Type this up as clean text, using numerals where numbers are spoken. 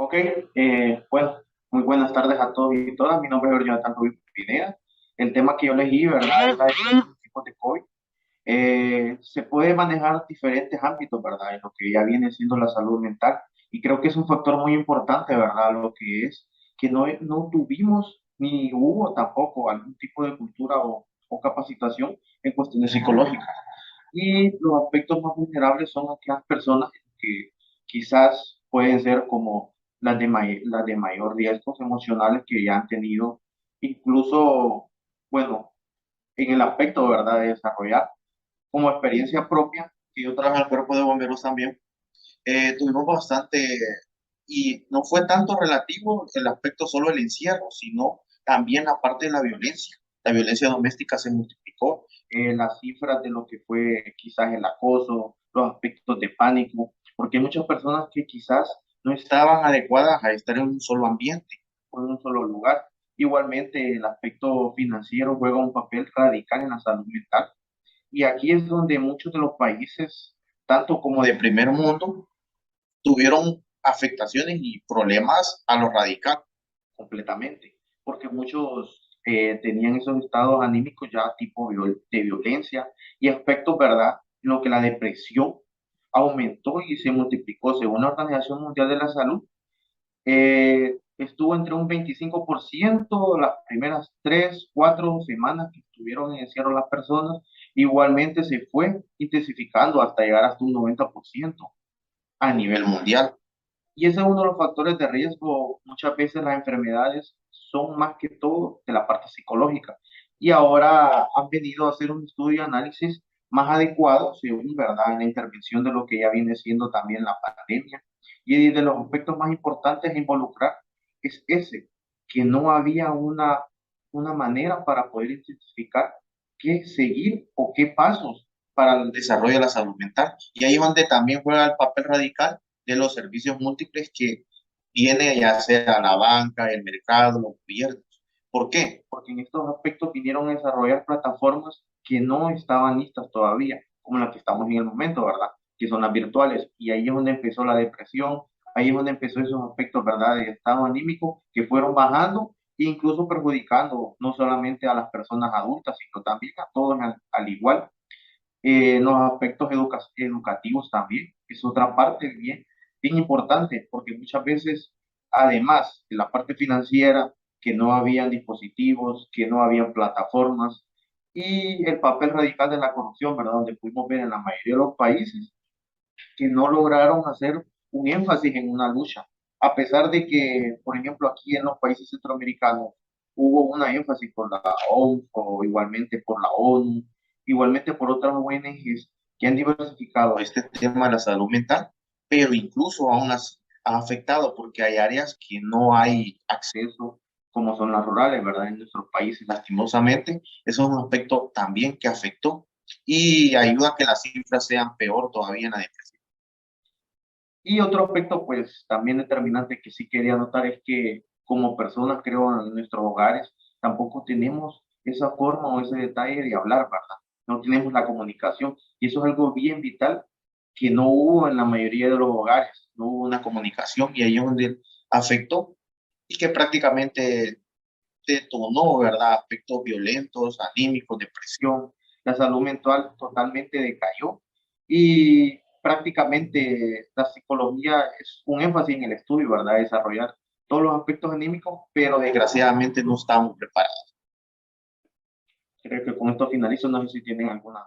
Ok, bueno, muy buenas tardes a todos y todas. Mi nombre es Jonathan Rubio Pineda. El tema que yo elegí, ¿verdad? Es la definición de tipos de COVID. Se puede manejar diferentes ámbitos, ¿verdad? En lo que ya viene siendo la salud mental. Y creo que es un factor muy importante, ¿verdad? Lo que es que no tuvimos ni hubo tampoco algún tipo de cultura o capacitación en cuestiones psicológicas. Y los aspectos más vulnerables son aquellas personas que quizás pueden ser como las de mayor riesgos emocionales que ya han tenido, incluso, bueno, en el aspecto, ¿verdad?, de desarrollar como experiencia propia, que yo trabajo en el cuerpo de bomberos también, tuvimos bastante, y no fue tanto relativo el aspecto solo del encierro, sino también la parte de la violencia. La violencia doméstica se multiplicó, las cifras de lo que fue quizás el acoso, los aspectos de pánico, porque hay muchas personas que quizás no estaban adecuadas a estar en un solo ambiente o en un solo lugar. Igualmente, el aspecto financiero juega un papel radical en la salud mental. Y aquí es donde muchos de los países, tanto como de primer mundo, tuvieron afectaciones y problemas a lo radical completamente, porque muchos tenían esos estados anímicos ya tipo de violencia y aspectos, ¿verdad? En lo que la depresión aumentó y se multiplicó. Según la Organización Mundial de la Salud, estuvo entre un 25% las primeras 3, 4 semanas que estuvieron en encierro las personas. Igualmente se fue intensificando hasta llegar hasta un 90% a nivel mundial. Y ese es uno de los factores de riesgo. Muchas veces las enfermedades son más que todo de la parte psicológica. Y ahora han venido a hacer un estudio y análisis más adecuado, según verdad, en la intervención de lo que ya viene siendo también la pandemia. Y de los aspectos más importantes a involucrar es ese, que no había una manera para poder identificar qué seguir o qué pasos para el desarrollo de la salud mental. Y ahí es donde también juega el papel radical de los servicios múltiples que viene ya sea la banca, el mercado, los gobiernos. ¿Por qué? Porque en estos aspectos vinieron a desarrollar plataformas que no estaban listas todavía, como las que estamos en el momento, ¿verdad? Que son las virtuales. Y ahí es donde empezó la depresión, ahí es donde empezó esos aspectos, ¿verdad?, de estado anímico que fueron bajando e incluso perjudicando no solamente a las personas adultas, sino también a todos al igual. Los aspectos educativos también, es otra parte bien importante, porque muchas veces, además de la parte financiera, que no habían dispositivos, que no habían plataformas, y el papel radical de la corrupción, ¿verdad? Donde pudimos ver en la mayoría de los países que no lograron hacer un énfasis en una lucha, a pesar de que, por ejemplo, aquí en los países centroamericanos hubo una énfasis por la OMS o igualmente por la ONU, igualmente por otras ONGs que han diversificado este tema de la salud mental, pero incluso aún así ha afectado porque hay áreas que no hay acceso, como son las rurales, ¿verdad? En nuestros países, lastimosamente, eso es un aspecto también que afectó y ayuda a que las cifras sean peor todavía en la depresión. Y otro aspecto, pues, también determinante que sí quería notar es que como personas, creo, en nuestros hogares, tampoco tenemos esa forma o ese detalle de hablar, ¿verdad? No tenemos la comunicación. Y eso es algo bien vital que no hubo en la mayoría de los hogares. No hubo una comunicación y ahí es donde afectó y que prácticamente detonó, ¿verdad? Aspectos violentos, anímicos, depresión. La salud mental totalmente decayó y prácticamente la psicología es un énfasis en el estudio, ¿verdad? Desarrollar todos los aspectos anímicos, pero desgraciadamente no estamos preparados. Creo que con esto finalizo, no sé si tienen alguna.